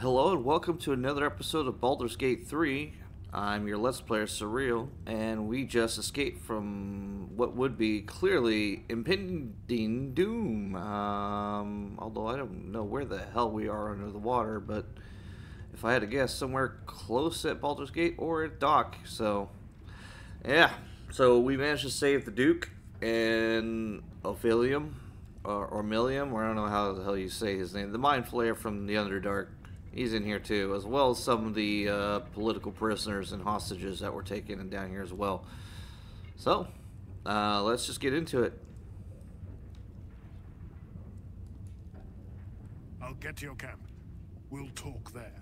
Hello and welcome to another episode of Baldur's Gate 3. I'm your Let's Player, Surreal, and we just escaped from what would be clearly impending doom. Although I don't know where the hell we are under the water, but if I had to guess, somewhere close at Baldur's Gate or at dock. So, yeah. So we managed to save the Duke and Ophelium, or Millium, or I don't know how the hell you say his name. The Mind Flayer from the Underdark. He's in here too, as well as some of the political prisoners and hostages that were taken down here as well. So, let's just get into it. I'll get to your camp. We'll talk there.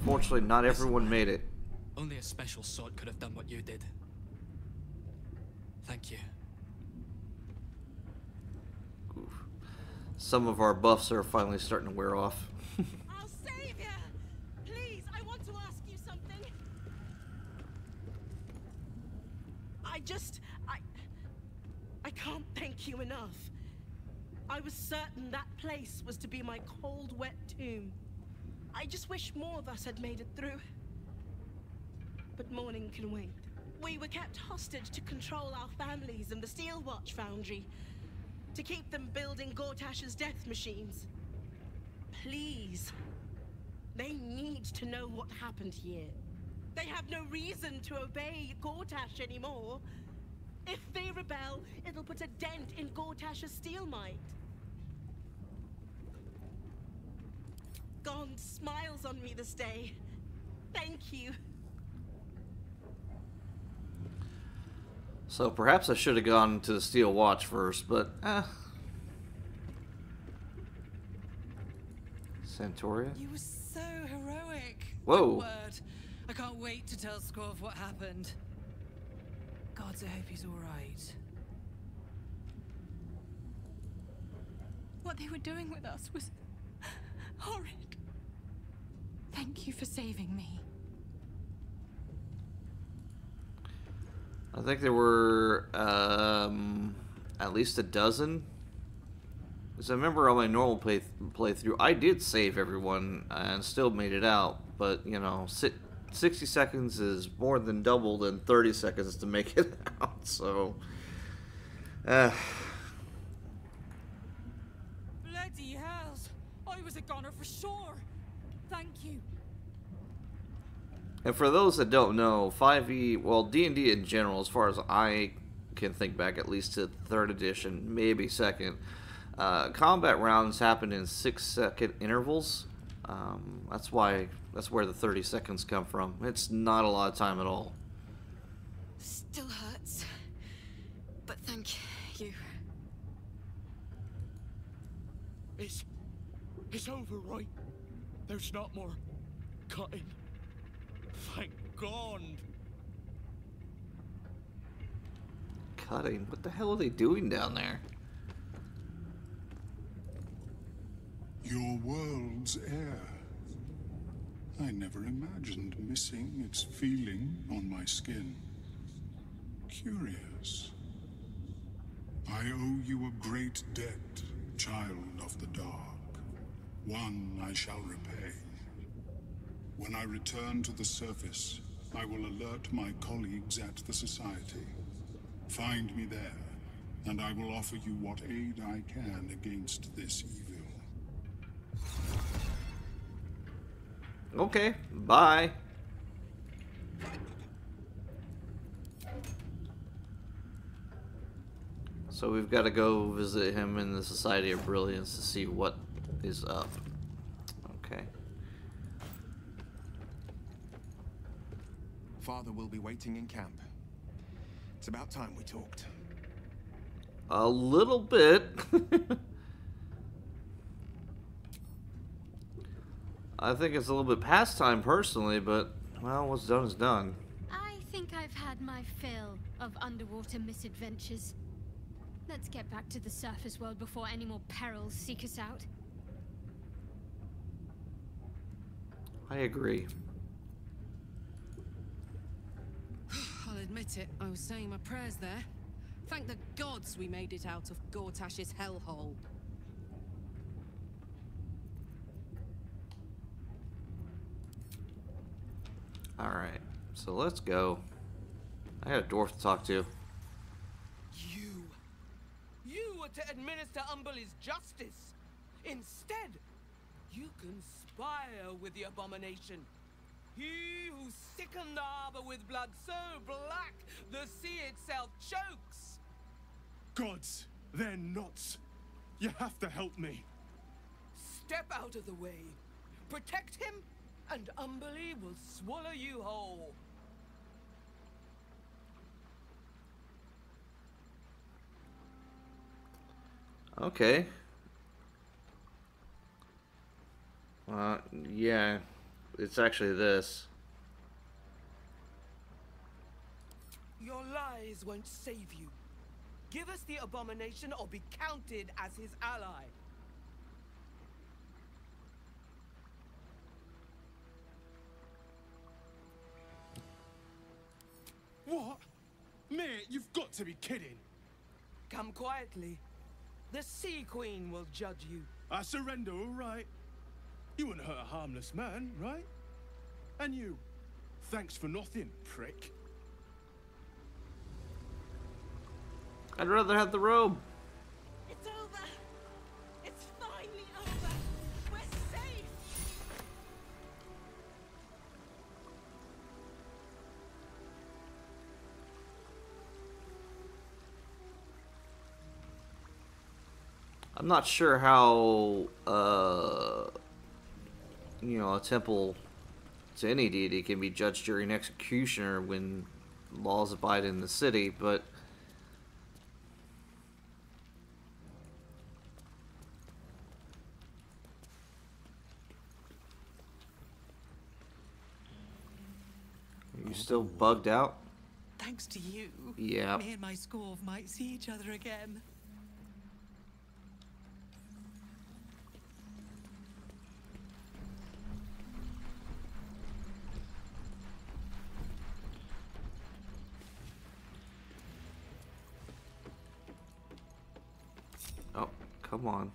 Fortunately, not everyone made it. Only a special sort could have done what you did. Thank you. Oof. Some of our buffs are finally starting to wear off. I'll save you! Please, I want to ask you something. I can't thank you enough. I was certain that place was to be my cold, wet tomb. I just wish more of us had made it through. But morning can wait. We were kept hostage to control our families and the Steel Watch Foundry, to keep them building Gortash's death machines. Please. They need to know what happened here. They have no reason to obey Gortash anymore. If they rebel, it'll put a dent in Gortash's steel might. Gond smiles on me this day. Thank you. So perhaps I should have gone to the Steel Watch first, but Centauria? You were so heroic. Whoa. One word. I can't wait to tell Squav what happened. God, I hope he's all right. What they were doing with us was horrid. Thank you for saving me. I think there were at least a dozen. Because I remember on my normal playthrough, I did save everyone and still made it out. But, you know, 60 seconds is more than double than 30 seconds to make it out. So, Bloody hells! I was a goner for sure. Thank you. and for those that don't know, 5e, well, D&D in general, as far as I can think back, at least to 3rd edition, maybe 2nd, combat rounds happen in 6-second intervals. That's where the 30 seconds come from. It's not a lot of time at all. Still hurts. But thank you. It's over, right? There's not more cutting. Thank God. Cutting? What the hell are they doing down there? Your world's air. I never imagined missing its feeling on my skin. Curious. I owe you a great debt, child of the dark. One I shall repay. When I return to the surface, I will alert my colleagues at the Society. Find me there, and I will offer you what aid I can against this evil. Okay, bye. So we've got to go visit him in the Society of Brilliance to see what is up. Okay. Father will be waiting in camp. It's about time we talked. A little bit. I think it's a little bit past time personally, but, well, what's done is done. I think I've had my fill of underwater misadventures. Let's get back to the surface world before any more perils seek us out. I agree. I'll admit it, I was saying my prayers there. Thank the gods we made it out of Gortash's hellhole. Alright, so let's go. I got a dwarf to talk to. You were to administer Umberlee's justice. Instead, you conspire with the abomination. He who sickened the harbor with blood so black the sea itself chokes. Gods, they're nuts. You have to help me. Step out of the way. Protect him, and Umberlee will swallow you whole. Okay. Yeah. It's actually this. Your lies won't save you. Give us the abomination or be counted as his ally. What? Mate, you've got to be kidding. Come quietly. The Sea Queen will judge you. I surrender, all right. You wouldn't hurt a harmless man, right? And you. Thanks for nothing, prick. I'd rather have the robe. It's over. It's finally over. We're safe. I'm not sure how, you know, a temple to any deity can be judged during execution or when laws abide in the city, but are you still bugged out? Thanks to you. Yeah. Me and my Scorv might see each other again. Oh, come on.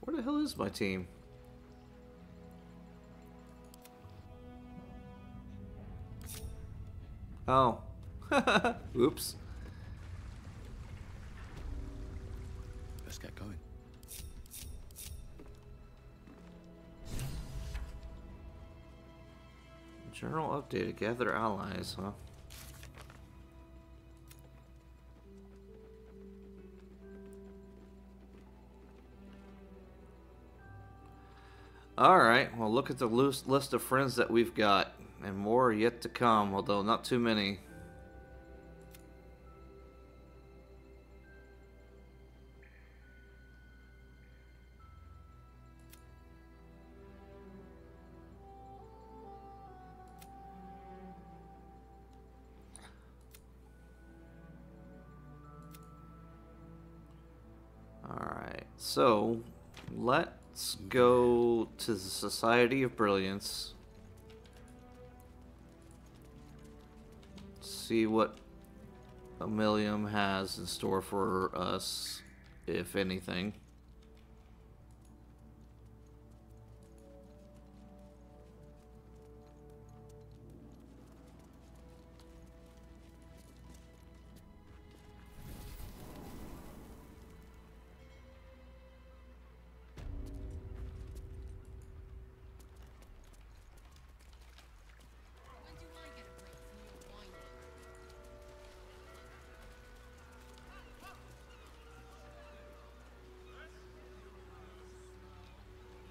Where the hell is my team? Oh. Oops. Let's get going. Journal updated. Gather allies, huh? Alright, well look at the list of friends that we've got. And more are yet to come, although not too many. Alright, so let's go to the Society of Brilliance. See what Emilium has in store for us, if anything.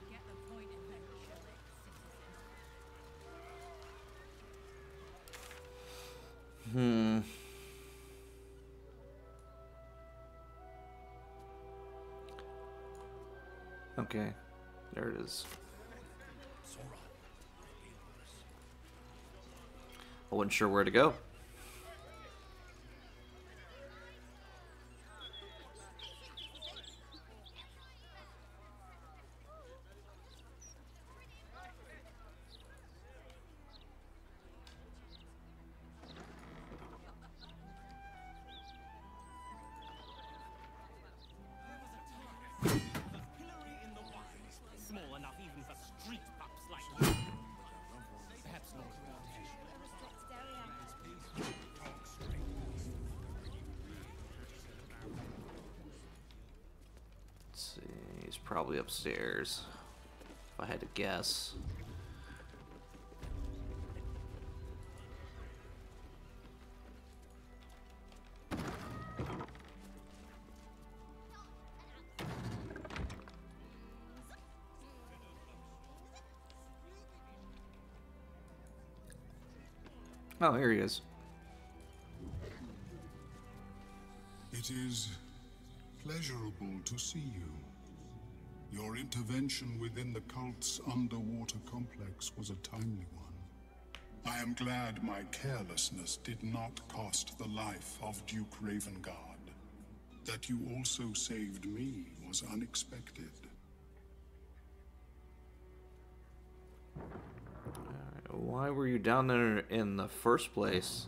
Get the point eventually, citizen. Okay, there it is. I wasn't sure where to go. Small enough even for street pups like you. He's probably upstairs, if I had to guess. Oh, here he is. It is pleasurable to see you. Your intervention within the cult's underwater complex was a timely one. I am glad my carelessness did not cost the life of Duke Ravengard. That you also saved me was unexpected. Why were you down there in the first place?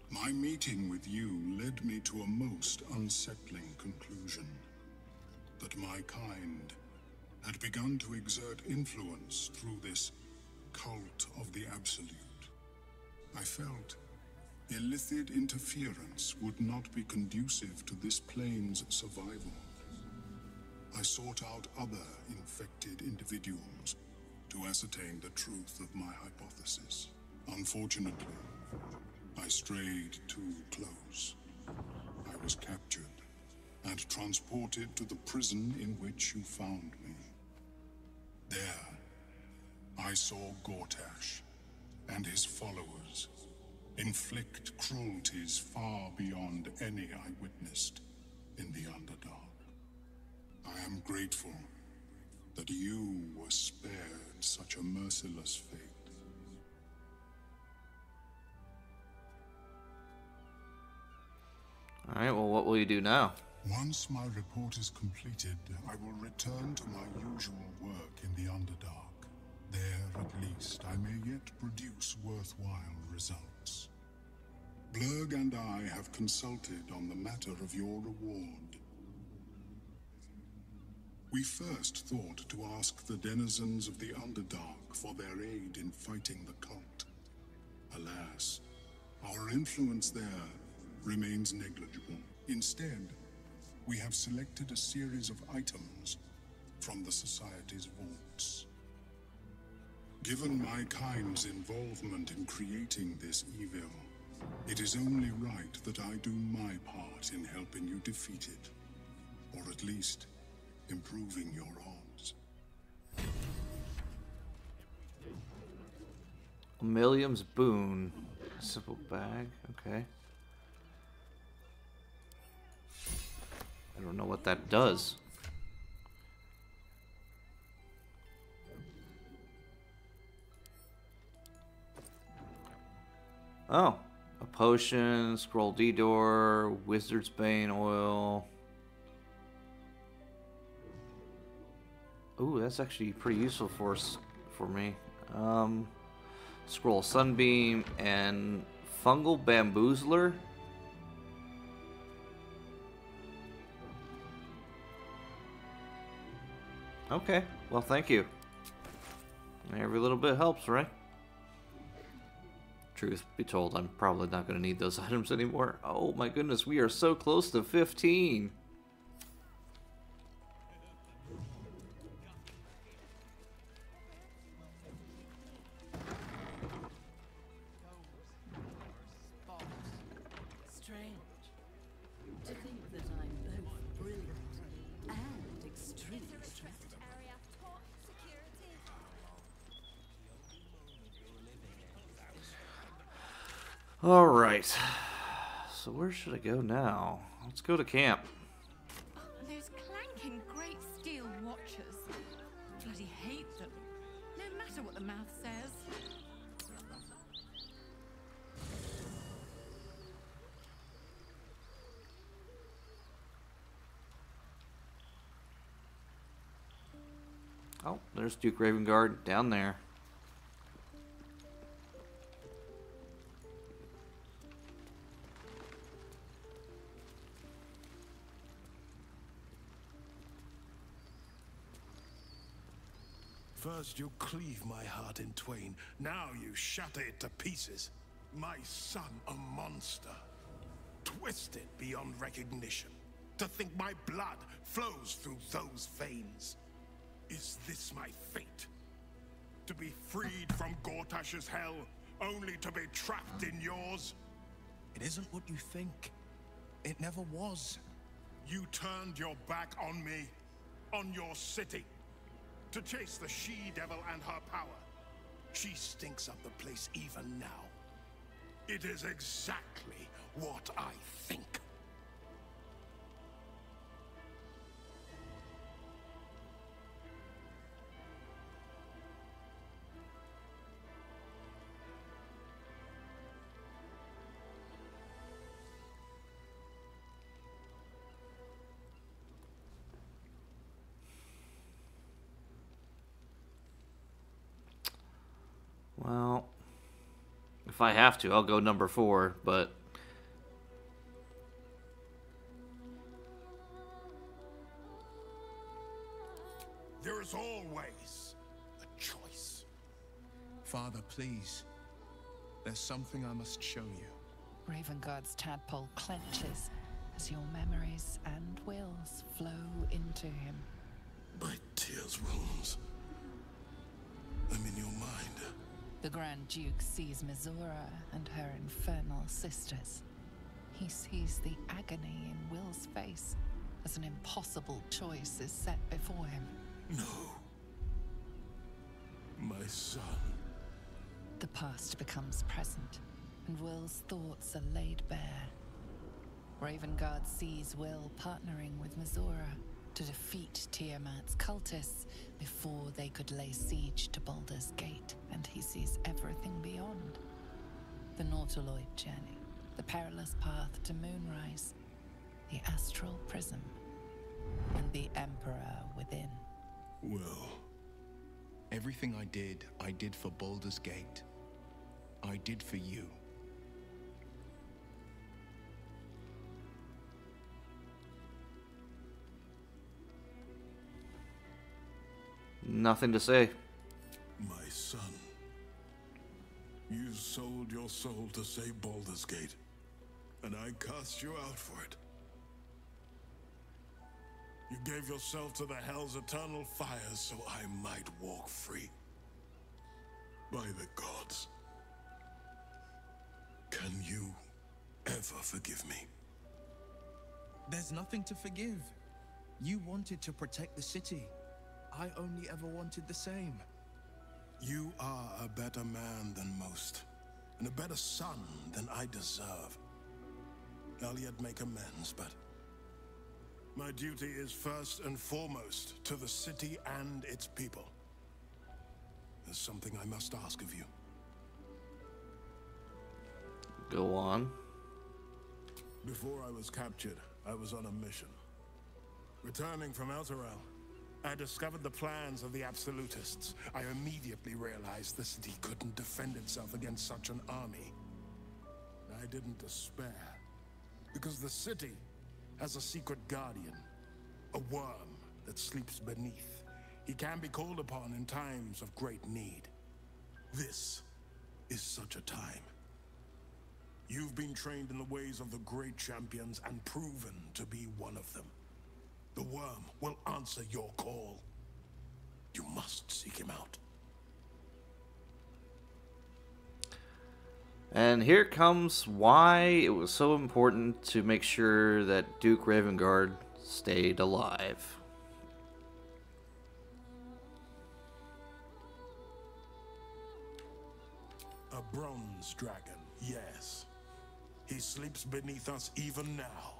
My meeting with you led me to a most unsettling conclusion. That my kind had begun to exert influence through this cult of the Absolute. I felt illicit interference would not be conducive to this plane's survival. I sought out other infected individuals to ascertain the truth of my hypothesis. Unfortunately, I strayed too close. I was captured and transported to the prison in which you found me. There, I saw Gortash and his followers inflict cruelties far beyond any I witnessed in the Underdark. I am grateful that you were spared such a merciless fate. Alright, well, what will you do now? Once my report is completed, I will return to my usual work in the Underdark. There, at least, I may yet produce worthwhile results. Blurg and I have consulted on the matter of your reward. We first thought to ask the denizens of the Underdark for their aid in fighting the cult. Alas, our influence there remains negligible. Instead, we have selected a series of items from the Society's vaults. Given my kind's involvement in creating this evil, it is only right that I do my part in helping you defeat it, or at least improving your odds. Milliam's boon. Simple bag, okay. I don't know what that does. Oh, a potion, scroll D-door, wizard's bane oil. Ooh, that's actually pretty useful for me. Scroll sunbeam and fungal bamboozler. Okay, well, thank you. Every little bit helps, right? Truth be told, I'm probably not going to need those items anymore. Oh my goodness, we are so close to 15. Strange to think that I'm both brilliant and extremely attractive. All right. So where should I go now? Let's go to camp. Oh, those clanking great steel watchers. Bloody hate them. No matter what the mouth says. Oh, there's Duke Ravengard down there. First you cleave my heart in twain, now you shatter it to pieces. My son, a monster. Twisted beyond recognition. To think my blood flows through those veins. Is this my fate? To be freed from Gortash's hell, only to be trapped in yours? It isn't what you think. It never was. You turned your back on me, on your city, to chase the she-devil and her power. She stinks up the place even now. It is exactly what I think. Well, if I have to, I'll go number 4, but... There is always a choice. Father, please. There's something I must show you. Ravenguard's tadpole clenches as your memories and wills flow into him. My tears wounds. I'm in your mind. The Grand Duke sees Mizora and her infernal sisters. He sees the agony in Wyll's face as an impossible choice is set before him. No. My son. The past becomes present, and Wyll's thoughts are laid bare. Ravengard sees Wyll partnering with Mizora to defeat Tiamat's cultists before they could lay siege to Baldur's Gate, and he sees everything beyond. The Nautiloid journey, the perilous path to Moonrise, the astral prism, and the Emperor within. Wyll. Everything I did for Baldur's Gate. I did for you. Nothing to say. My son. You sold your soul to save Baldur's Gate, and I cast you out for it. You gave yourself to the Hell's eternal fires so I might walk free. By the gods. Can you ever forgive me? There's nothing to forgive. You wanted to protect the city. I only ever wanted the same. You are a better man than most, and a better son than I deserve. I'll yet make amends, but my duty is first and foremost to the city and its people. There's something I must ask of you. Go on. Before I was captured, I was on a mission. Returning from Elturel, I discovered the plans of the Absolutists. I immediately realized the city couldn't defend itself against such an army. I didn't despair, because the city has a secret guardian, a worm that sleeps beneath. He can be called upon in times of great need. This is such a time. You've been trained in the ways of the great champions and proven to be one of them. The worm will answer your call. You must seek him out. And here comes why it was so important to make sure that Duke Ravengard stayed alive. A bronze dragon, yes. He sleeps beneath us even now,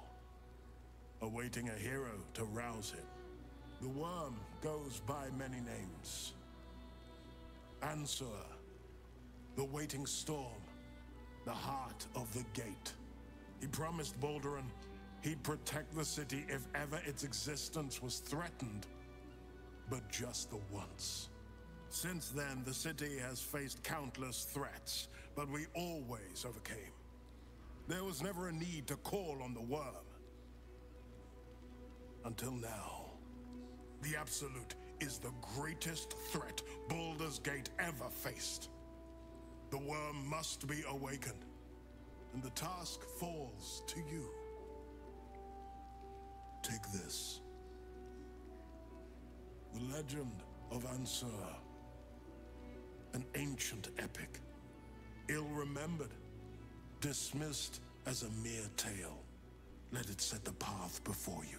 awaiting a hero to rouse him. The worm goes by many names. Ansur, the waiting storm, the heart of the gate. He promised Baldur he'd protect the city if ever its existence was threatened, but just the once. Since then, the city has faced countless threats, but we always overcame. There was never a need to call on the worm. Until now. The Absolute is the greatest threat Baldur's Gate ever faced. The worm must be awakened, and the task falls to you. this. The legend of Ansur. An ancient epic, ill-remembered, dismissed as a mere tale. Let it set the path before you.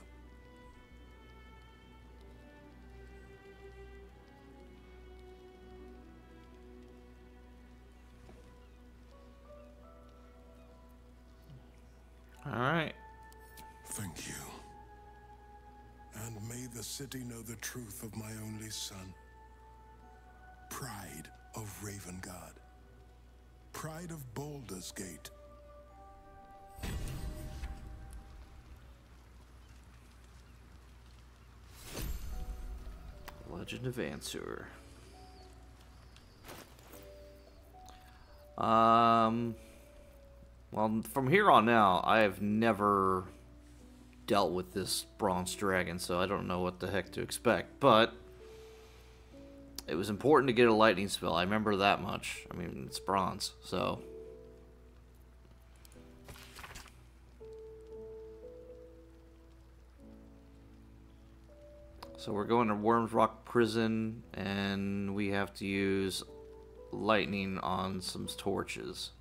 All right. Thank you. And may the city know the truth of my only son. Pride of Ravengard. Pride of Baldur's Gate. Legend of Ansur. Well, from here on out, I have never dealt with this bronze dragon, so I don't know what the heck to expect, but it was important to get a lightning spell. I remember that much. I mean, it's bronze, so. So we're going to Worms Rock Prison, and we have to use lightning on some torches.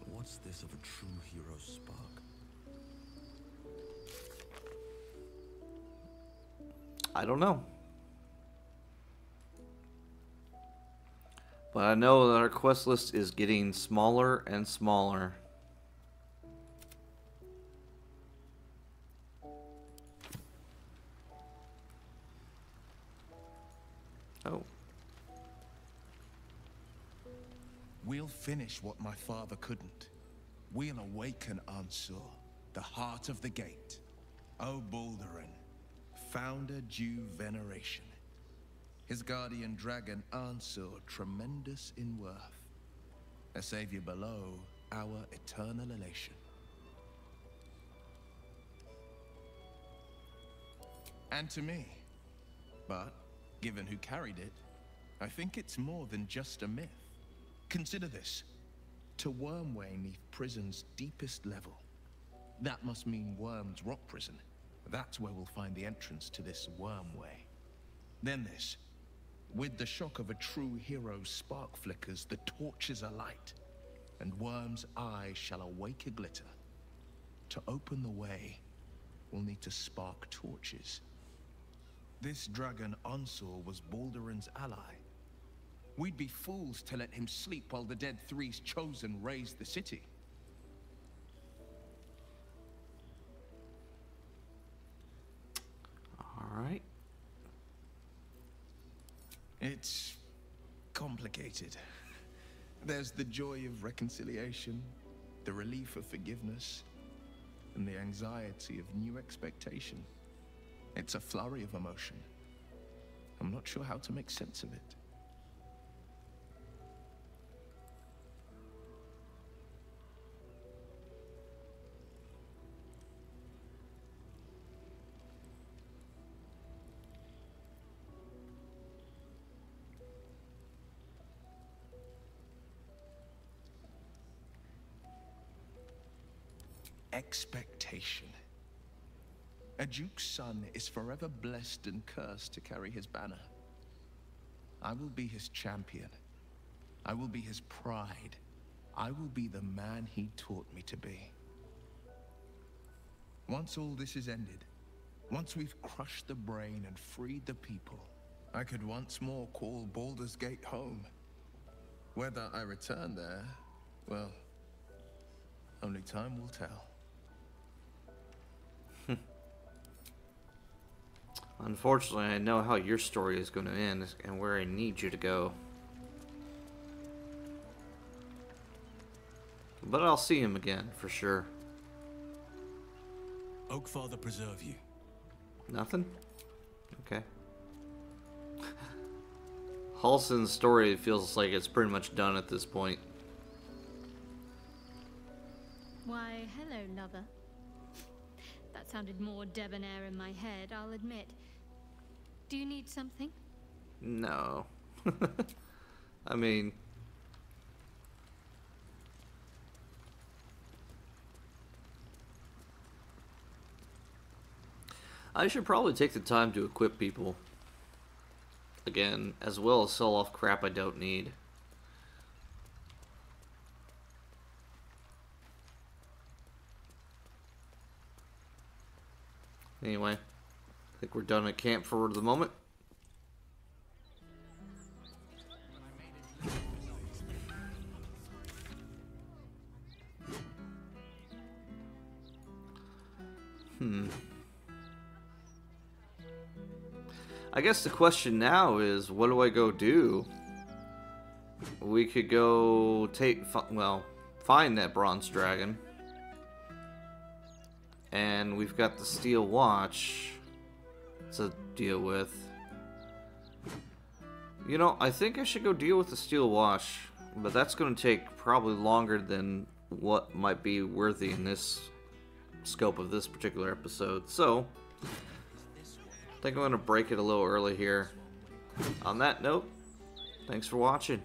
What's this of a true hero's spark? I don't know. But I know that our quest list is getting smaller and smaller. Oh. We'll finish what my father couldn't. We'll awaken Ansur, the heart of the gate. O Baldurin, founder due veneration. His guardian dragon Ansur, tremendous in worth. A savior below, our eternal elation. And to me. But, given who carried it, I think it's more than just a myth. Consider this. To Wormway 'neath prison's deepest level. That must mean Worm's Rock Prison. That's where we'll find the entrance to this Wormway. Then this. With the shock of a true hero's spark flickers, the torches alight, and Worm's eyes shall awake a glitter. To open the way, we'll need to spark torches. This dragon Ansur was Baldurin's ally. We'd be fools to let him sleep while the Dead Three's chosen raised the city. All right. It's complicated. There's the joy of reconciliation, the relief of forgiveness, and the anxiety of new expectation. It's a flurry of emotion. I'm not sure how to make sense of it. Expectation. A duke's son is forever blessed and cursed to carry his banner. I will be his champion. I will be his pride. I will be the man he taught me to be. Once all this is ended, once we've crushed the brain and freed the people, I could once more call Baldur's Gate home. Whether I return there, well, only time will tell. Unfortunately, I know how your story is going to end and where I need you to go. But I'll see him again, for sure. Oakfather preserve you. Nothing? Okay. Halsin's story feels like it's pretty much done at this point. Why, hello, lover. That sounded more debonair in my head, I'll admit. Do you need something? No. I mean, I should probably take the time to equip people again, as well as sell off crap I don't need. Anyway, I think we're done at camp for the moment. I guess the question now is, what do I go do? We could go find that bronze dragon. And we've got the steel watch to deal with. You know, I think I should go deal with the steel watch, but that's going to take probably longer than what might be worthy in this scope of this particular episode. So, I think I'm going to break it a little early here. On that note, thanks for watching.